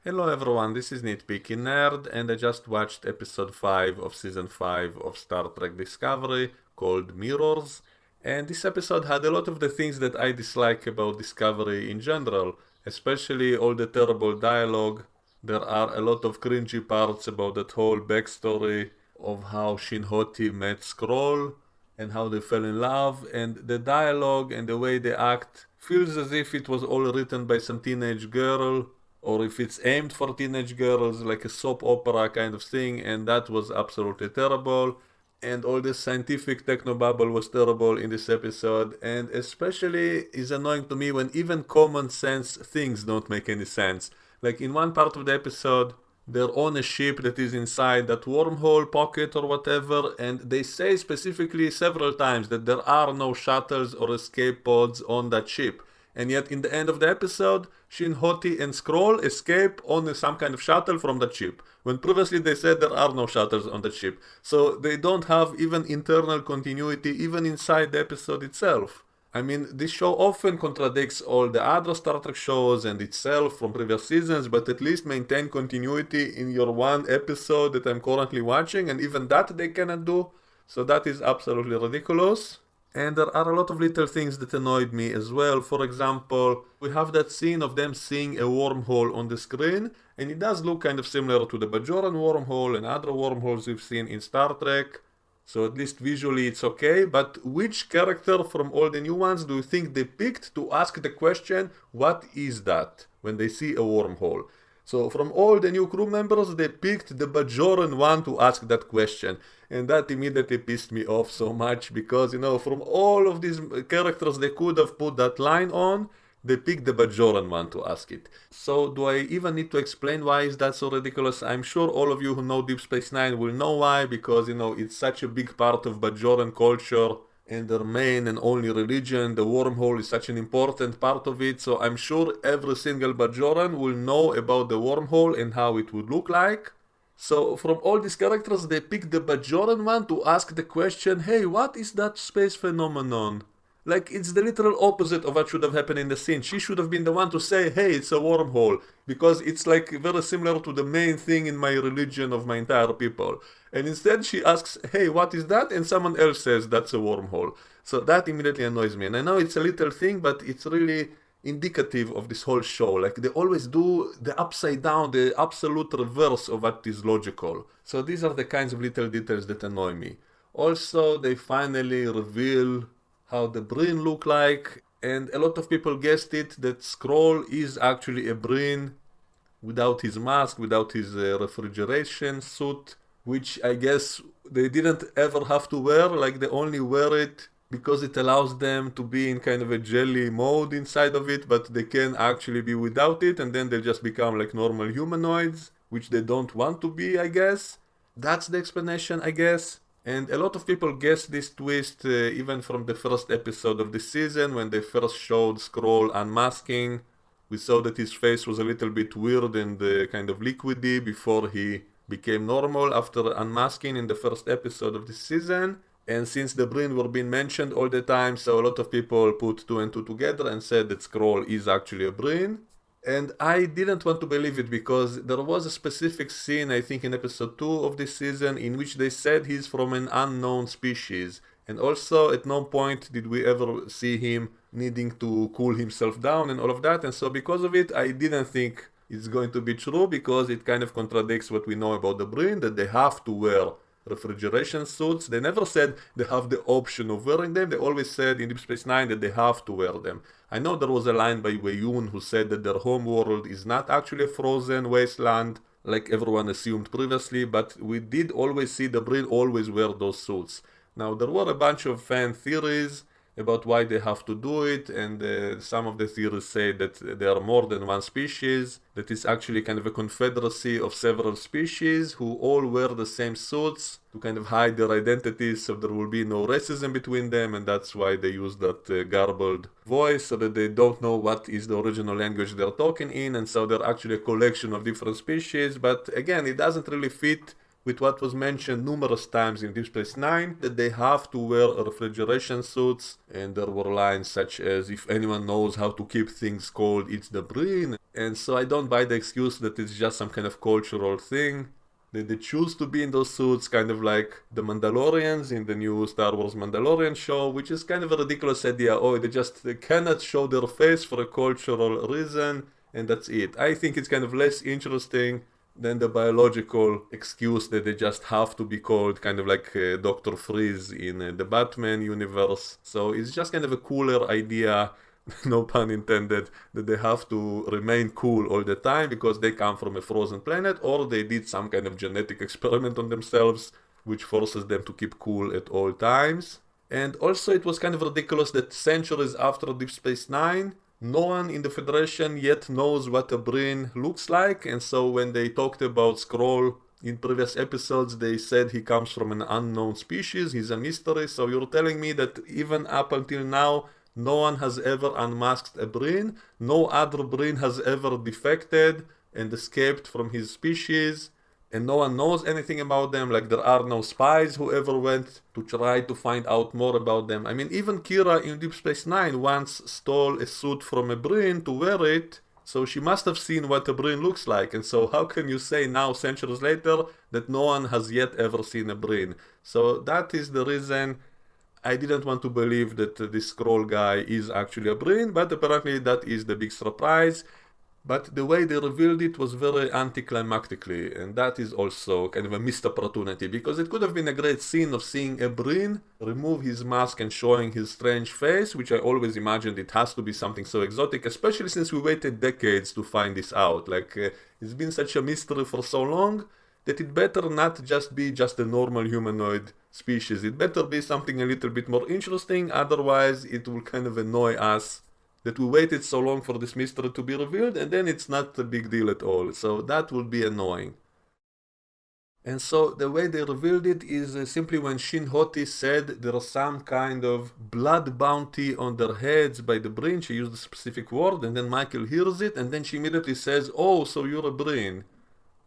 Hello everyone, this is Nitpicking Nerd, and I just watched episode 5 of season 5 of Star Trek Discovery called Mirrors. And this episode had a lot of the things that I dislike about Discovery in general, especially all the terrible dialogue. There are a lot of cringy parts about that whole backstory of how Shin-Hoti met Skrull and how they fell in love, and the dialogue and the way they act feels as if it was all written by some teenage girl, or if it's aimed for teenage girls, like a soap opera kind of thing, and that was absolutely terrible. And all this scientific technobabble was terrible in this episode, and especially is annoying to me when even common sense things don't make any sense. Like in one part of the episode, they're on a ship that is inside that wormhole pocket or whatever, and they say specifically several times that there are no shuttles or escape pods on that ship. And yet, in the end of the episode, Shin Hoti and Skrull escape on some kind of shuttle from the ship, when previously they said there are no shuttles on the ship. So they don't have even internal continuity, even inside the episode itself. I mean, this show often contradicts all the other Star Trek shows and itself from previous seasons, but at least maintain continuity in your one episode that I'm currently watching, and even that they cannot do. So that is absolutely ridiculous. And there are a lot of little things that annoyed me as well. For example, we have that scene of them seeing a wormhole on the screen, and it does look kind of similar to the Bajoran wormhole and other wormholes we've seen in Star Trek. So at least visually it's okay, but which character from all the new ones do you think they picked to ask the question, what is that, when they see a wormhole? So from all the new crew members, they picked the Bajoran one to ask that question. And that immediately pissed me off so much because, from all of these characters they could have put that line on, they picked the Bajoran one to ask it. So do I even need to explain why is that so ridiculous? I'm sure all of you who know Deep Space Nine will know why, because, it's such a big part of Bajoran culture and their main and only religion. The wormhole is such an important part of it, so I'm sure every single Bajoran will know about the wormhole and how it would look like. So from all these characters, they picked the Bajoran one to ask the question, hey, what is that space phenomenon? Like, it's the literal opposite of what should have happened in the scene. She should have been the one to say, hey, it's a wormhole, because it's like very similar to the main thing in my religion of my entire people. And instead she asks, hey, what is that? And someone else says that's a wormhole. So that immediately annoys me. And I know it's a little thing, but it's really indicative of this whole show. Like, they always do the upside down, the absolute reverse of what is logical. So these are the kinds of little details that annoy me. Also, they finally reveal how the Breen look like, and a lot of people guessed it that Skrull is actually a Breen without his mask, without his refrigeration suit, which I guess they didn't ever have to wear, like they only wear it because it allows them to be in kind of a jelly mode inside of it, but they can actually be without it, and then they just become like normal humanoids, which they don't want to be, I guess. That's the explanation, I guess. And a lot of people guessed this twist even from the first episode of the season when they first showed Skrull unmasking. We saw that his face was a little bit weird and kind of liquidy before he became normal after unmasking in the first episode of the season. And since the Breen were being mentioned all the time, so a lot of people put two and two together and said that Skrull is actually a Breen. And I didn't want to believe it because there was a specific scene, I think in episode 2 of this season, in which they said he's from an unknown species. And also, at no point did we ever see him needing to cool himself down and all of that. And so, because of it, I didn't think it's going to be true because it kind of contradicts what we know about the Breen, that they have to wear refrigeration suits. They never said they have the option of wearing them. They always said in Deep Space Nine that they have to wear them. I know there was a line by Wei-Yun who said that their home world is not actually a frozen wasteland like everyone assumed previously, but we did always see the Breen always wear those suits. Now, there were a bunch of fan theories about why they have to do it, and some of the theories say that there are more than one species, that it's actually kind of a confederacy of several species who all wear the same suits to kind of hide their identities so there will be no racism between them, and that's why they use that garbled voice so that they don't know what is the original language they're talking in, and so they're actually a collection of different species. But again, it doesn't really fit with what was mentioned numerous times in Deep Space Nine, that they have to wear refrigeration suits, and there were lines such as, if anyone knows how to keep things cold, it's the Breen. And so I don't buy the excuse that it's just some kind of cultural thing. They choose to be in those suits, kind of like the Mandalorians in the new Star Wars Mandalorian show, which is kind of a ridiculous idea. Oh, they cannot show their face for a cultural reason, and that's it. I think it's kind of less interesting than the biological excuse that they just have to be called, kind of like Dr. Freeze in the Batman universe. So it's just kind of a cooler idea, no pun intended, that they have to remain cool all the time because they come from a frozen planet, or they did some kind of genetic experiment on themselves which forces them to keep cool at all times. And also it was kind of ridiculous that centuries after Deep Space Nine, no one in the Federation yet knows what a Breen looks like, and so when they talked about Skrull in previous episodes, they said he comes from an unknown species, he's a mystery. So you're telling me that even up until now, no one has ever unmasked a Breen, no other Breen has ever defected and escaped from his species, and no one knows anything about them, like there are no spies who ever went to try to find out more about them. I mean, even Kira in Deep Space Nine once stole a suit from a Breen to wear it, so she must have seen what a Breen looks like. And so how can you say now, centuries later, that no one has yet ever seen a Breen? So that is the reason I didn't want to believe that this Skrull guy is actually a Breen, but apparently that is the big surprise. But the way they revealed it was very anticlimactically, and that is also kind of a missed opportunity, because it could have been a great scene of seeing a Breen remove his mask and showing his strange face, which I always imagined it has to be something so exotic, especially since we waited decades to find this out. Like, it's been such a mystery for so long that it better not just be just a normal humanoid species. It better be something a little bit more interesting, otherwise it will kind of annoy us that we waited so long for this mystery to be revealed, and then it's not a big deal at all. So that will be annoying. And so the way they revealed it is simply when Shin Hoti said there is some kind of blood bounty on their heads by the Breen. She used a specific word, and then Michael hears it, and then she immediately says, "Oh, so you're a Breen."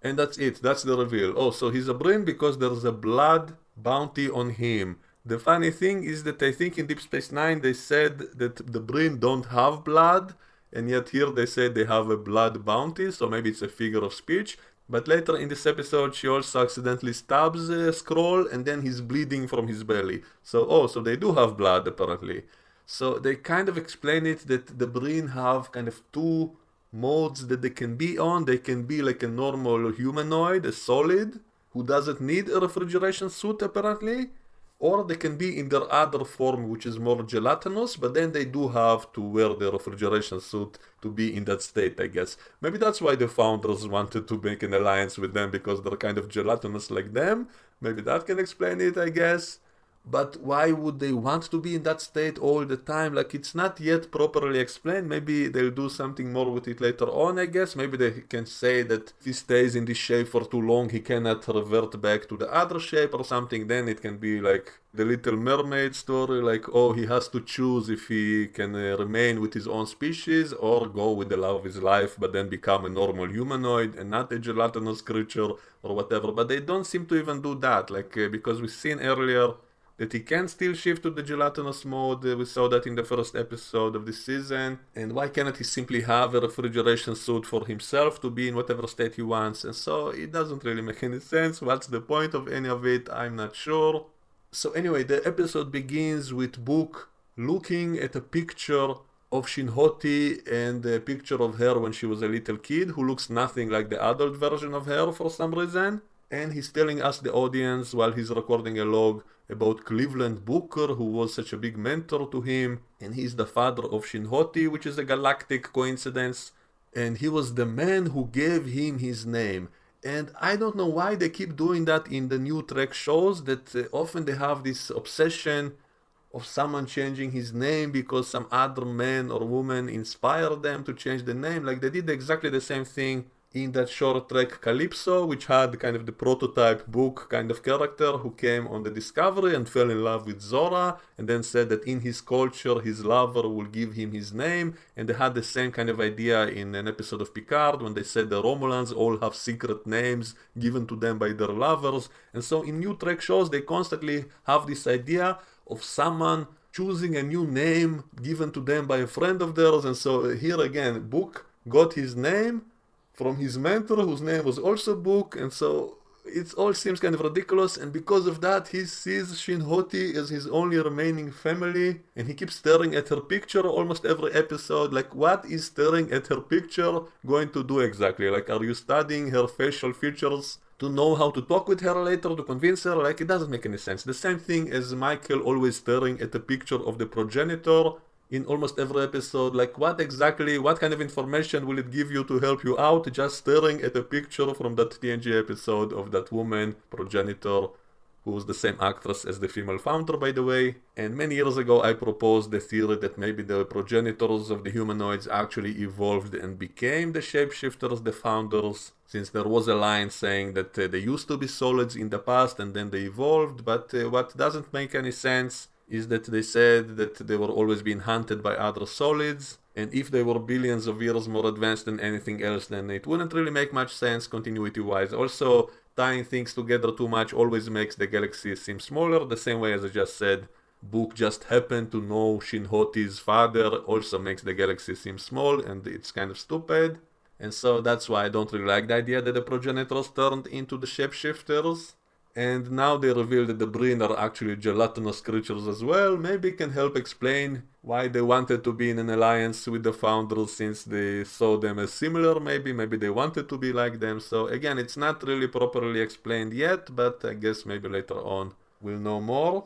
And that's it. That's the reveal. Oh, so he's a Breen because there's a blood bounty on him. The funny thing is that I think in Deep Space Nine they said that the Breen don't have blood, and yet here they said they have a blood bounty, so maybe it's a figure of speech. But later in this episode she also accidentally stabs Skrull, and then he's bleeding from his belly. So, oh, so they do have blood apparently. So they kind of explain it that the Breen have kind of two modes that they can be on. They can be like a normal humanoid, a solid, who doesn't need a refrigeration suit apparently, or they can be in their other form, which is more gelatinous, but then they do have to wear the refrigeration suit to be in that state, I guess. Maybe that's why the founders wanted to make an alliance with them, because they're kind of gelatinous like them. Maybe that can explain it, I guess. But why would they want to be in that state all the time? Like, it's not yet properly explained. Maybe they'll do something more with it later on, I guess. Maybe they can say that if he stays in this shape for too long, he cannot revert back to the other shape or something. Then it can be like the Little Mermaid story, like, oh, he has to choose if he can remain with his own species or go with the love of his life, but then become a normal humanoid and not a gelatinous creature or whatever. But they don't seem to even do that, like, because we've seen earlier that he can still shift to the gelatinous mode. We saw that in the first episode of this season. And why cannot he simply have a refrigeration suit for himself to be in whatever state he wants? And so it doesn't really make any sense. What's the point of any of it? I'm not sure. So anyway, the episode begins with Book looking at a picture of Shin Hoti and a picture of her when she was a little kid, who looks nothing like the adult version of her for some reason. And he's telling us, the audience, while he's recording a log, about Cleveland Booker, who was such a big mentor to him, and he's the father of Shin Hoti, which is a galactic coincidence, and he was the man who gave him his name. And I don't know why they keep doing that in the new Trek shows, that often they have this obsession of someone changing his name because some other man or woman inspired them to change the name. Like, they did exactly the same thing in that short trek Calypso, which had kind of the prototype book kind of character who came on the Discovery and fell in love with Zora, and then said that in his culture his lover will give him his name, and they had the same kind of idea in an episode of Picard when they said the Romulans all have secret names given to them by their lovers. And so in new Trek shows they constantly have this idea of someone choosing a new name given to them by a friend of theirs. And so here again, Book got his name from his mentor, whose name was also Book, and so it all seems kind of ridiculous, and because of that he sees Shin Hoti as his only remaining family, and he keeps staring at her picture almost every episode. Like, what is staring at her picture going to do exactly? Like, are you studying her facial features to know how to talk with her later, to convince her? Like, it doesn't make any sense. The same thing as Michael always staring at the picture of the progenitor in almost every episode. Like, what kind of information will it give you to help you out, just staring at a picture from that TNG episode of that woman progenitor, who was the same actress as the female founder, by the way. And many years ago I proposed the theory that maybe the progenitors of the humanoids actually evolved and became the shapeshifters, the founders, since there was a line saying that they used to be solids in the past and then they evolved. But what doesn't make any sense is that they said that they were always being hunted by other solids, and if they were billions of years more advanced than anything else, then it wouldn't really make much sense continuity wise. Also, tying things together too much always makes the galaxy seem smaller, the same way as I just said Book just happened to know Shin Hoti's father also makes the galaxy seem small, and it's kind of stupid. And so that's why I don't really like the idea that the progenitors turned into the shapeshifters. And now they reveal that the Breen are actually gelatinous creatures as well. Maybe it can help explain why they wanted to be in an alliance with the Founders, since they saw them as similar. Maybe they wanted to be like them. So again, it's not really properly explained yet, but I guess maybe later on we'll know more.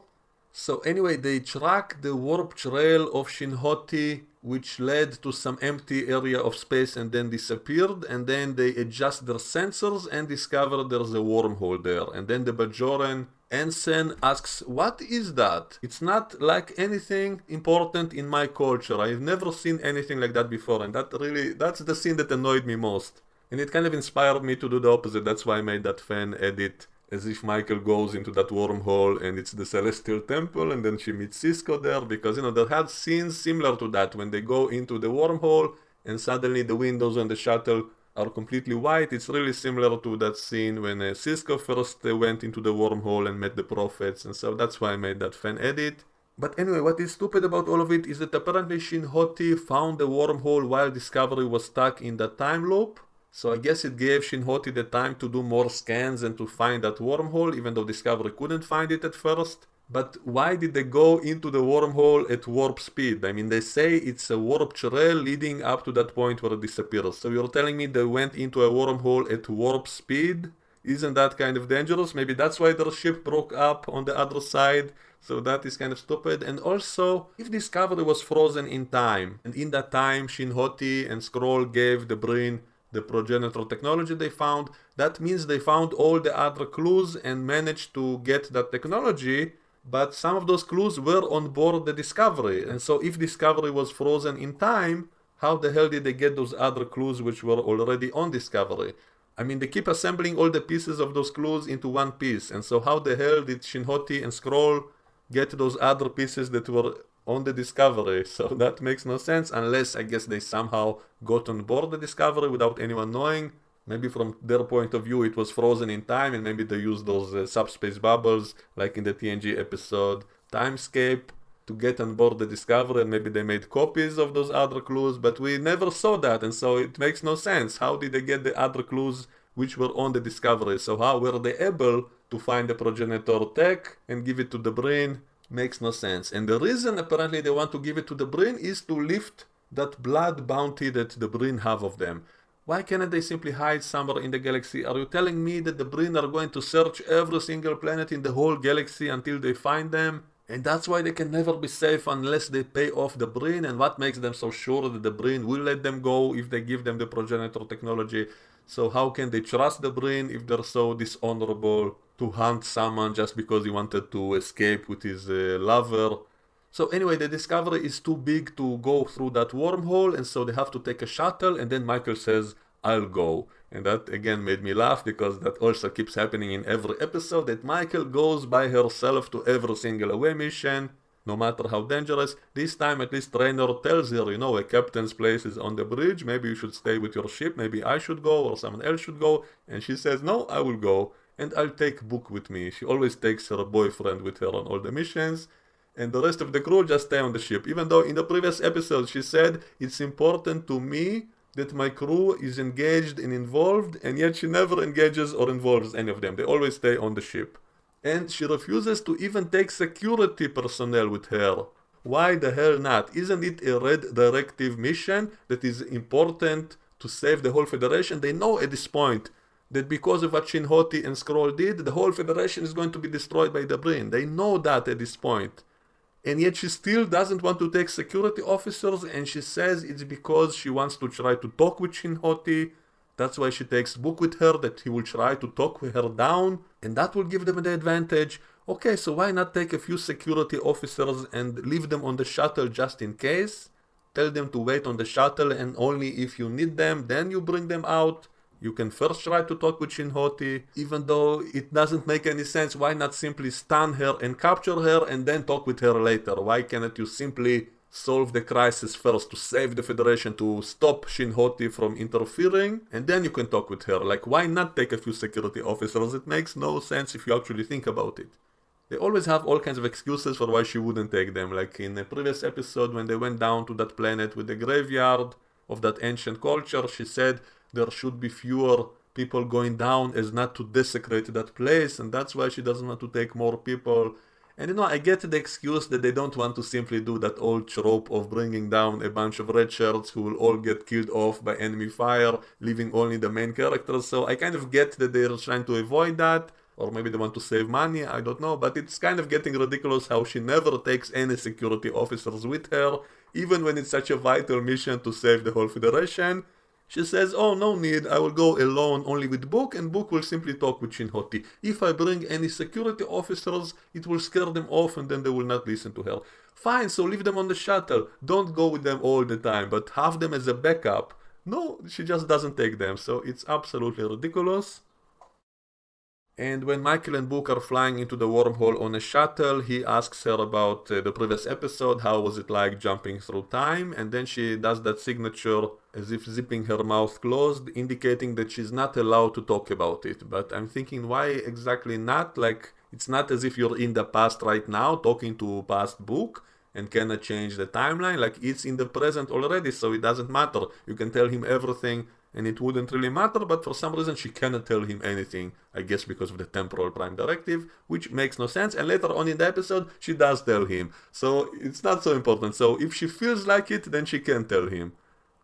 So anyway, they track the warp trail of Shin Hoti, which led to some empty area of space and then disappeared, and then they adjust their sensors and discover there's a wormhole there. And then the Bajoran ensign asks, what is that? It's not like anything important in my culture. I've never seen anything like that before, and that's the scene that annoyed me most. And it kind of inspired me to do the opposite. That's why I made that fan edit, as if Michael goes into that wormhole and it's the Celestial Temple, and then she meets Cisco there, because, there had scenes similar to that when they go into the wormhole and suddenly the windows on the shuttle are completely white. It's really similar to that scene when Cisco first went into the wormhole and met the prophets, and so that's why I made that fan edit. But anyway, what is stupid about all of it is that apparently Shin Hoti found the wormhole while Discovery was stuck in that time loop. So I guess it gave Shin Hoti the time to do more scans and to find that wormhole, even though Discovery couldn't find it at first. But why did they go into the wormhole at warp speed? I mean, they say it's a warp trail leading up to that point where it disappears. So you're telling me they went into a wormhole at warp speed? Isn't that kind of dangerous? Maybe that's why their ship broke up on the other side. So that is kind of stupid. And also, if Discovery was frozen in time, and in that time Shin Hoti and Skrull gave the Breen the progenitor technology they found, that means they found all the other clues and managed to get that technology, but some of those clues were on board the Discovery. And so if Discovery was frozen in time, how the hell did they get those other clues which were already on Discovery? I mean, they keep assembling all the pieces of those clues into one piece, and so how the hell did Shin Hoti and Skrull get those other pieces that were on the Discovery? So that makes no sense, unless I guess they somehow got on board the Discovery without anyone knowing. Maybe from their point of view it was frozen in time, and maybe they used those subspace bubbles like in the TNG episode Timescape to get on board the Discovery, and maybe they made copies of those other clues, but we never saw that, and so it makes no sense. How did they get the other clues which were on the Discovery? So how were they able to find the progenitor tech and give it to the Breen? Makes no sense. And the reason apparently they want to give it to the Breen is to lift that blood bounty that the Breen have of them. Why cannot they simply hide somewhere in the galaxy? Are you telling me that the Breen are going to search every single planet in the whole galaxy until they find them? And that's why they can never be safe unless they pay off the Breen? And what makes them so sure that the Breen will let them go if they give them the progenitor technology? So how can they trust the Breen if they're so dishonorable to hunt someone just because he wanted to escape with his lover? So anyway, the Discovery is too big to go through that wormhole, and so they have to take a shuttle, and then Michael says, I'll go. And that again made me laugh because that also keeps happening in every episode, that Michael goes by herself to every single away mission, no matter how dangerous. This time at least Trainer tells her, a captain's place is on the bridge, maybe you should stay with your ship, maybe I should go or someone else should go. And she says, no, I will go, and I'll take Book with me. She always takes her boyfriend with her on all the missions, and the rest of the crew just stay on the ship. Even though in the previous episode she said, it's important to me that my crew is engaged and involved, and yet she never engages or involves any of them. They always stay on the ship. And she refuses to even take security personnel with her. Why the hell not? Isn't it a Red Directive mission that is important to save the whole Federation? They know at this point that because of what Shin Hoti and Skrull did, the whole Federation is going to be destroyed by the Breen. They know that at this point. And yet she still doesn't want to take security officers, and she says it's because she wants to try to talk with Shin Hoti. That's why she takes Book with her, that he will try to talk her down, and that will give them the advantage. Okay, so why not take a few security officers and leave them on the shuttle just in case? Tell them to wait on the shuttle, and only if you need them, then you bring them out. You can first try to talk with Shin Hoti, even though it doesn't make any sense. Why not simply stun her and capture her and then talk with her later? Why cannot you simply solve the crisis first to save the Federation, to stop Shin Hoti from interfering, and then you can talk with her? Like, why not take a few security officers? It makes no sense if you actually think about it. They always have all kinds of excuses for why she wouldn't take them. Like in a previous episode when they went down to that planet with the graveyard of that ancient culture, she said there should be fewer people going down as not to desecrate that place, and that's why she doesn't want to take more people. And I get the excuse that they don't want to simply do that old trope of bringing down a bunch of red shirts who will all get killed off by enemy fire, leaving only the main characters. So I kind of get that they're trying to avoid that, or maybe they want to save money, I don't know, but it's kind of getting ridiculous how she never takes any security officers with her, even when it's such a vital mission to save the whole Federation. She says, oh, no need, I will go alone only with Book, and Book will simply talk with Shin Hoti. If I bring any security officers, it will scare them off and then they will not listen to her. Fine, so leave them on the shuttle. Don't go with them all the time, but have them as a backup. No, she just doesn't take them, so it's absolutely ridiculous. And when Michael and Book are flying into the wormhole on a shuttle, he asks her about the previous episode, how was it like jumping through time, and then she does that signature as if zipping her mouth closed, indicating that she's not allowed to talk about it. But I'm thinking, why exactly not? Like, it's not as if you're in the past right now talking to past Book and cannot change the timeline. Like, it's in the present already, so it doesn't matter. You can tell him everything and it wouldn't really matter, but for some reason she cannot tell him anything, I guess because of the temporal prime directive, which makes no sense. And later on in the episode she does tell him, so it's not so important. So if she feels like it, then she can tell him,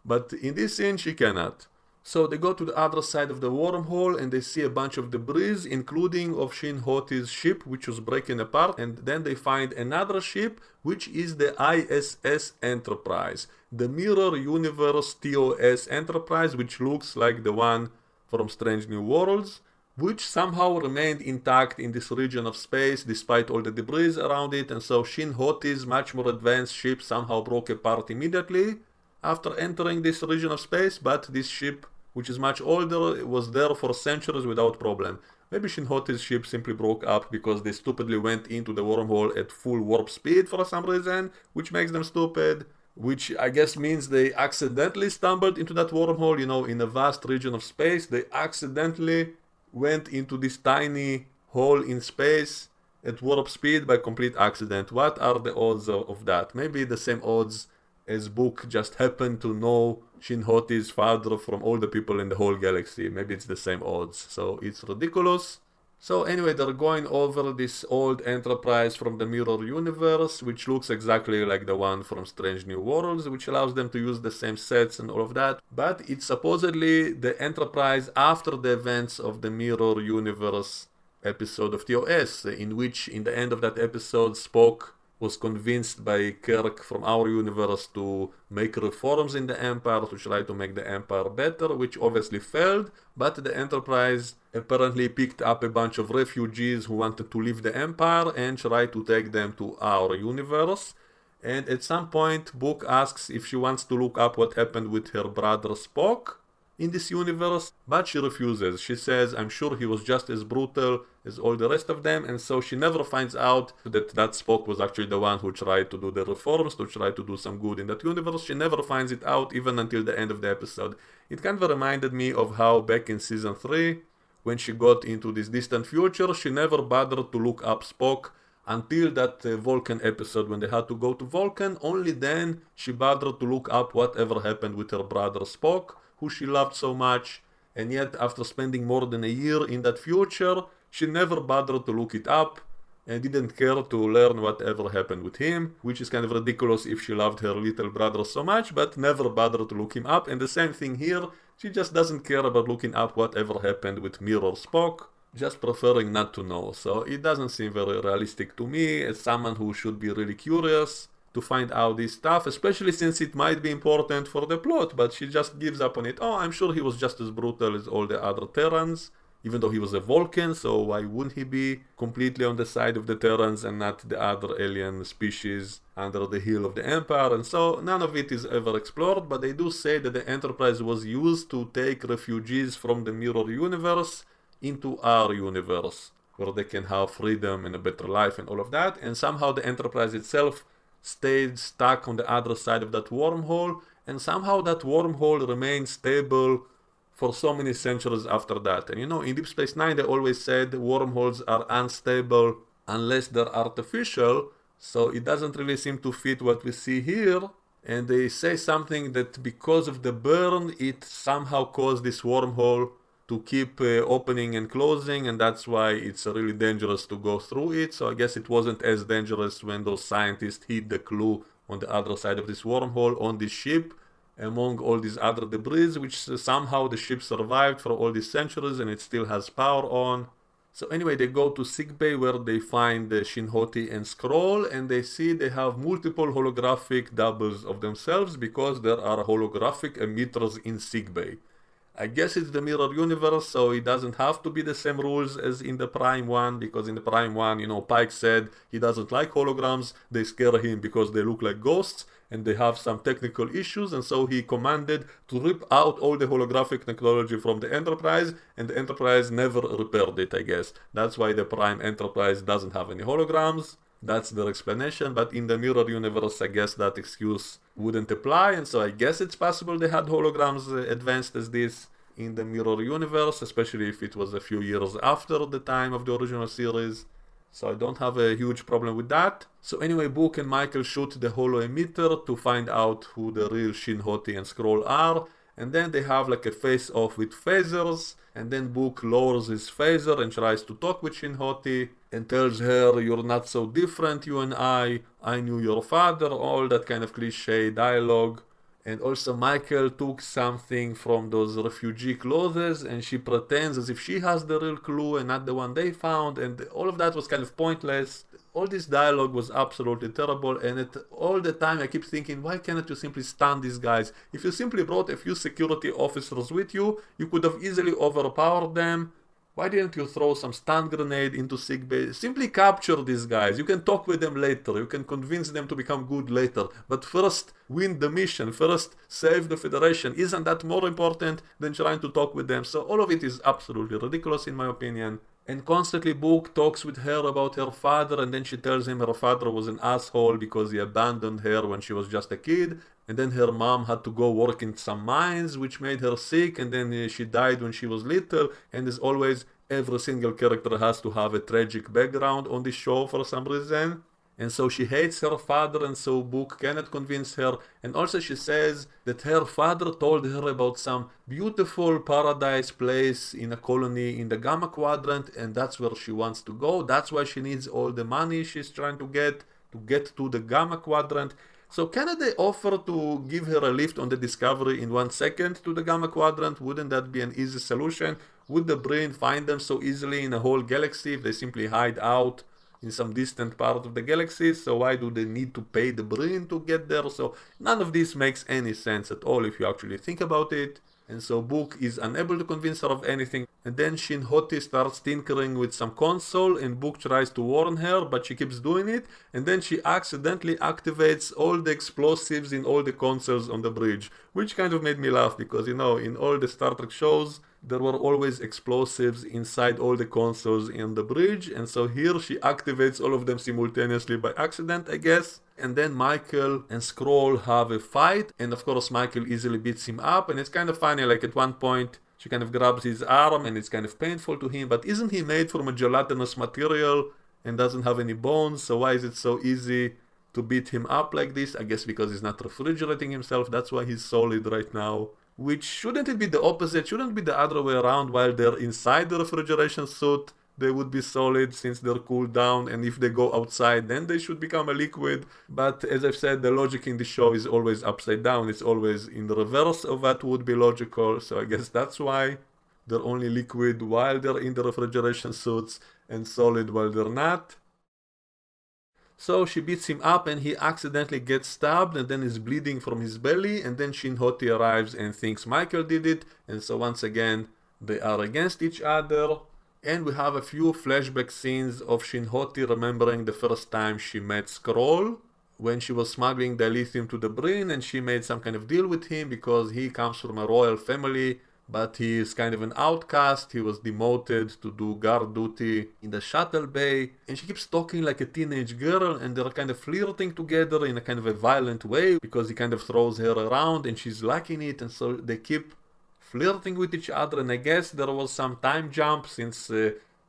but in this scene she cannot. So they go to the other side of the wormhole and they see a bunch of debris, including of Shin Hoti's ship, which was breaking apart, and then they find another ship, which is the ISS Enterprise, the Mirror Universe TOS Enterprise, which looks like the one from Strange New Worlds, which somehow remained intact in this region of space despite all the debris around it. And so Shin Hoti's much more advanced ship somehow broke apart immediately after entering this region of space, but this ship, which is much older, was there for centuries without problem. Maybe Shin Hoti's ship simply broke up because they stupidly went into the wormhole at full warp speed for some reason, which makes them stupid, which I guess means they accidentally stumbled into that wormhole, in a vast region of space. They accidentally went into this tiny hole in space at warp speed by complete accident. What are the odds of that? Maybe the same odds as Book just happened to know Shin Hoti's father from all the people in the whole galaxy. Maybe it's the same odds. So it's ridiculous. So anyway, they're going over this old Enterprise from the Mirror Universe, which looks exactly like the one from Strange New Worlds, which allows them to use the same sets and all of that. But it's supposedly the Enterprise after the events of the Mirror Universe episode of TOS, in which in the end of that episode Spock was convinced by Kirk from our universe to make reforms in the Empire, to try to make the Empire better, which obviously failed, but the Enterprise apparently picked up a bunch of refugees who wanted to leave the Empire and tried to take them to our universe. And at some point Book asks if she wants to look up what happened with her brother Spock in this universe, but she refuses. She says, I'm sure he was just as brutal as all the rest of them, and so she never finds out that Spock was actually the one who tried to do the reforms, to try to do some good in that universe. She never finds it out even until the end of the episode. It kind of reminded me of how back in season 3, when she got into this distant future, she never bothered to look up Spock until that Vulcan episode when they had to go to Vulcan. Only then she bothered to look up whatever happened with her brother Spock, who she loved so much, and yet after spending more than a year in that future, she never bothered to look it up and didn't care to learn whatever happened with him, which is kind of ridiculous if she loved her little brother so much, but never bothered to look him up. And the same thing here, she just doesn't care about looking up whatever happened with Mirror Spock, just preferring not to know. So it doesn't seem very realistic to me as someone who should be really curious to find out this stuff, especially since it might be important for the plot, but she just gives up on it. Oh, I'm sure he was just as brutal as all the other Terrans, even though he was a Vulcan, so why wouldn't he be completely on the side of the Terrans and not the other alien species under the heel of the Empire? And so none of it is ever explored, but they do say that the Enterprise was used to take refugees from the Mirror Universe into our universe, where they can have freedom and a better life and all of that, and somehow the Enterprise itself stayed stuck on the other side of that wormhole, and somehow that wormhole remained stable for so many centuries after that. And in Deep Space Nine they always said wormholes are unstable unless they're artificial, so it doesn't really seem to fit what we see here. And they say something that because of the burn, it somehow caused this wormhole to keep opening and closing, and that's why it's really dangerous to go through it. So I guess it wasn't as dangerous when those scientists hid the clue on the other side of this wormhole on this ship among all these other debris, which somehow the ship survived for all these centuries and it still has power on. So anyway, they go to sickbay where they find Shin-Hoti and Skrull, and they see they have multiple holographic doubles of themselves because there are holographic emitters in sickbay. I guess it's the mirror universe, so it doesn't have to be the same rules as in the Prime one, because in the Prime one, Pike said he doesn't like holograms, they scare him because they look like ghosts, and they have some technical issues, and so he commanded to rip out all the holographic technology from the Enterprise, and the Enterprise never repaired it, I guess. That's why the Prime Enterprise doesn't have any holograms. That's their explanation, but in the mirror universe, I guess that excuse wouldn't apply, and so I guess it's possible they had holograms advanced as this in the mirror universe, especially if it was a few years after the time of the original series. So I don't have a huge problem with that. So anyway, Book and Michael shoot the holo emitter to find out who the real Shin-Hoti and Skrull are, and then they have like a face-off with phasers, and then Book lowers his phaser and tries to talk with Shin-Hoti and tells her, you're not so different, you and I knew your father, all that kind of cliche dialogue. And also Michael took something from those refugee clothes and she pretends as if she has the real clue and not the one they found, and all of that was kind of pointless. All this dialogue was absolutely terrible, and all the time I keep thinking, why cannot you simply stun these guys? If you simply brought a few security officers with you, you could have easily overpowered them. Why didn't you throw some stun grenade into sickbay? Simply capture these guys. You can talk with them later. You can convince them to become good later. But first, win the mission. First, save the Federation. Isn't that more important than trying to talk with them? So all of it is absolutely ridiculous in my opinion. And constantly Book talks with her about her father, and then she tells him her father was an asshole because he abandoned her when she was just a kid. And then her mom had to go work in some mines, which made her sick, and then she died when she was little. And as always, every single character has to have a tragic background on this show for some reason. And so she hates her father, and so Book cannot convince her. And also she says that her father told her about some beautiful paradise place in a colony in the Gamma Quadrant, and that's where she wants to go. That's why she needs all the money she's trying to get to the Gamma Quadrant. So cannot they offer to give her a lift on the Discovery in 1 second to the Gamma Quadrant? Wouldn't that be an easy solution? Would the Breen find them so easily in a whole galaxy if they simply hide out in some distant part of the galaxy? So why do they need to pay the Breen to get there? So none of this makes any sense at all if you actually think about it. And so Book is unable to convince her of anything. And then Shin Hoti starts tinkering with some console and Book tries to warn her, but she keeps doing it. And then she accidentally activates all the explosives in all the consoles on the bridge, which kind of made me laugh because, in all the Star Trek shows, there were always explosives inside all the consoles in the bridge. And so here she activates all of them simultaneously by accident, I guess. And then Michael and Skrull have a fight, and of course Michael easily beats him up, and it's kind of funny, like at one point she kind of grabs his arm and it's kind of painful to him, but isn't he made from a gelatinous material and doesn't have any bones, so why is it so easy to beat him up like this? I guess because he's not refrigerating himself, that's why he's solid right now. Which, shouldn't it be the opposite? Shouldn't it be the other way around? While they're inside the refrigeration suit, they would be solid since they're cooled down, and if they go outside, then they should become a liquid. But as I've said, the logic in the show is always upside down. It's always in the reverse of what would be logical, so I guess that's why they're only liquid while they're in the refrigeration suits and solid while they're not. So she beats him up and he accidentally gets stabbed and then is bleeding from his belly, and then Shin Hoti arrives and thinks Michael did it, and so once again they are against each other. And we have a few flashback scenes of Shin Hoti remembering the first time she met Skrull, when she was smuggling dilithium to the Breen, and she made some kind of deal with him because he comes from a royal family, but he is kind of an outcast. He was demoted to do guard duty in the shuttle bay, and she keeps talking like a teenage girl, and they're kind of flirting together in a kind of a violent way because he kind of throws her around and she's liking it, and so they keep flirting with each other. And I guess there was some time jump since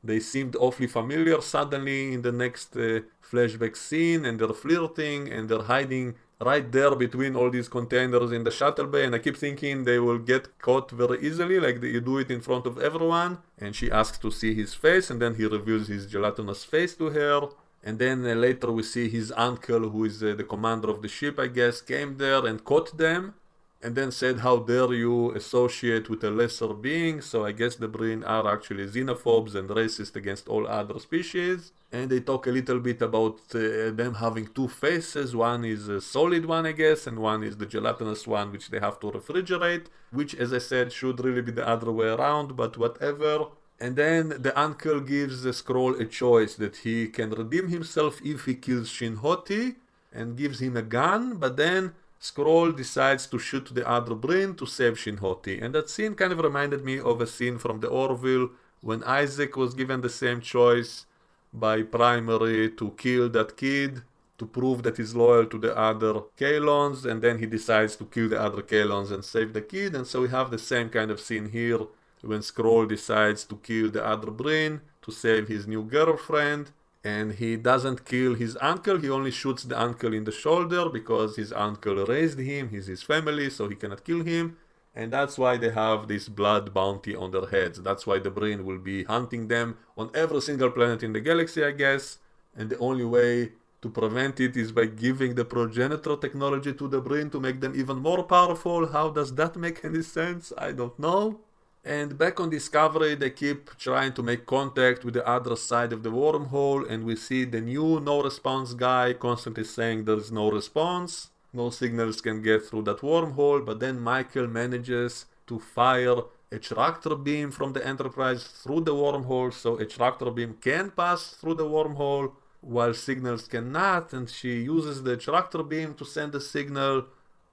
they seemed awfully familiar suddenly in the next flashback scene, and they're flirting and they're hiding right there between all these containers in the shuttle bay, and I keep thinking they will get caught very easily, like you do it in front of everyone. And she asks to see his face, and then he reveals his gelatinous face to her. And then later we see his uncle, who is the commander of the ship, I guess, came there and caught them, and then said, how dare you associate with a lesser being. So I guess the Breen are actually xenophobes and racist against all other species. And they talk a little bit about them having two faces. One is a solid one, I guess, and one is the gelatinous one, which they have to refrigerate, which, as I said, should really be the other way around, but whatever. And then the uncle gives the Skrull a choice, that he can redeem himself if he kills Shin Hoti, and gives him a gun, but then Skrull decides to shoot the other Breen to save Shin Hoti. And that scene kind of reminded me of a scene from the Orville when Isaac was given the same choice by Primary to kill that kid to prove that he's loyal to the other Kaylons, and then he decides to kill the other Kaylons and save the kid. And so we have the same kind of scene here when Skrull decides to kill the other Breen to save his new girlfriend. And he doesn't kill his uncle, he only shoots the uncle in the shoulder because his uncle raised him, he's his family, so he cannot kill him. And that's why they have this blood bounty on their heads. That's why the Breen will be hunting them on every single planet in the galaxy, I guess. And the only way to prevent it is by giving the progenitor technology to the Breen to make them even more powerful. How does that make any sense? I don't know. And back on Discovery, they keep trying to make contact with the other side of the wormhole, and we see the new no response guy constantly saying there is no response, no signals can get through that wormhole. But then Michael manages to fire a tractor beam from the Enterprise through the wormhole, so a tractor beam can pass through the wormhole while signals cannot, and she uses the tractor beam to send a signal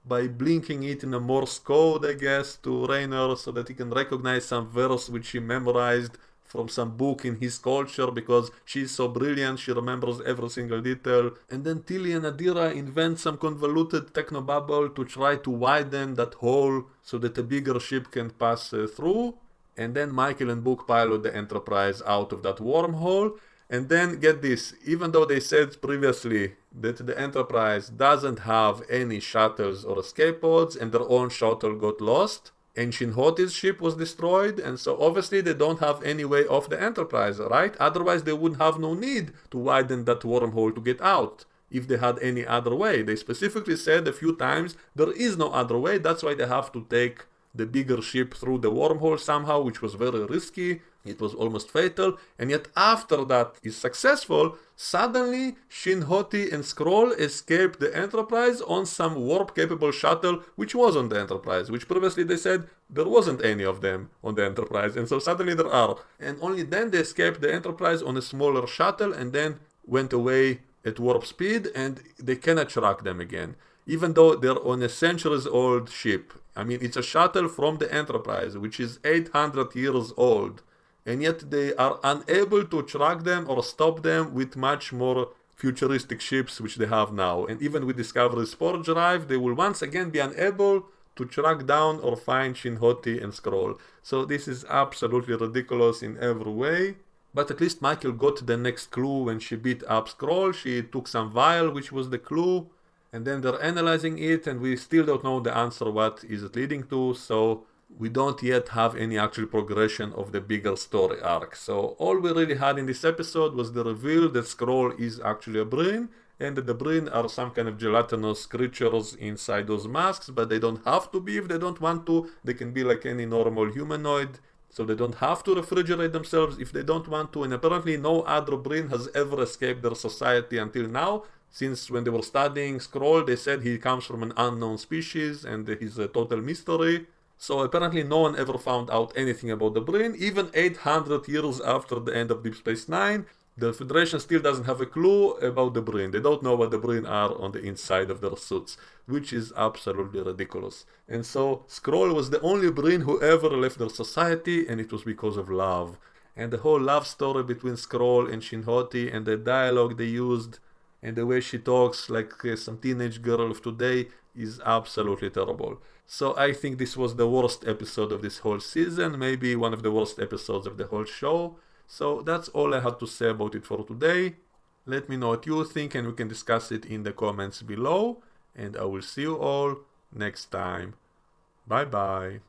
by blinking it in a Morse code, I guess, to Raynor so that he can recognize some verse which he memorized from some book in his culture, because she's so brilliant, she remembers every single detail. And then Tilly and Adira invent some convoluted technobabble to try to widen that hole so that a bigger ship can pass through. And then Michael and Book pilot the Enterprise out of that wormhole. And then, get this, even though they said previously that the Enterprise doesn't have any shuttles or escape pods, and their own shuttle got lost, and Shin Hoti's ship was destroyed, and so obviously they don't have any way off the Enterprise, right? Otherwise they would have no need to widen that wormhole to get out. If they had any other way. They specifically said a few times there is no other way, that's why they have to take the bigger ship through the wormhole somehow, which was very risky It was almost fatal, and yet after that is successful, suddenly Shin Hoti and Skrull escape the Enterprise on some warp-capable shuttle which was on the Enterprise, which previously they said there wasn't any of them on the Enterprise, and so suddenly there are. And only then they escaped the Enterprise on a smaller shuttle and then went away at warp speed, and they cannot track them again. Even though they're on a centuries-old ship. I mean, it's a shuttle from the Enterprise, which is 800 years old. And yet they are unable to track them or stop them with much more futuristic ships which they have now. And even with Discovery's spore drive, they will once again be unable to track down or find Shin Hoti and Skrull. So this is absolutely ridiculous in every way. But at least Michael got the next clue when she beat up Skrull. She took some vial, which was the clue. And then they're analyzing it, and we still don't know the answer what is it leading to. So we don't yet have any actual progression of the bigger story arc. So all we really had in this episode was the reveal that Skrull is actually a Breen, and that the Breen are some kind of gelatinous creatures inside those masks, but they don't have to be if they don't want to. They can be like any normal humanoid, so they don't have to refrigerate themselves if they don't want to. And apparently no other Breen has ever escaped their society until now. Since when they were studying Skrull, they said he comes from an unknown species and he's a total mystery. So apparently no one ever found out anything about the Breen. Even 800 years after the end of Deep Space Nine, the Federation still doesn't have a clue about the Breen. They don't know what the Breen are on the inside of their suits, which is absolutely ridiculous. And so Skrull was the only Breen who ever left their society, and it was because of love. And the whole love story between Skrull and Shin Hoti, and the dialogue they used, and the way she talks like some teenage girl of today, is absolutely terrible. So I think this was the worst episode of this whole season, maybe one of the worst episodes of the whole show. So that's all I had to say about it for today. Let me know what you think and we can discuss it in the comments below. And I will see you all next time. Bye bye.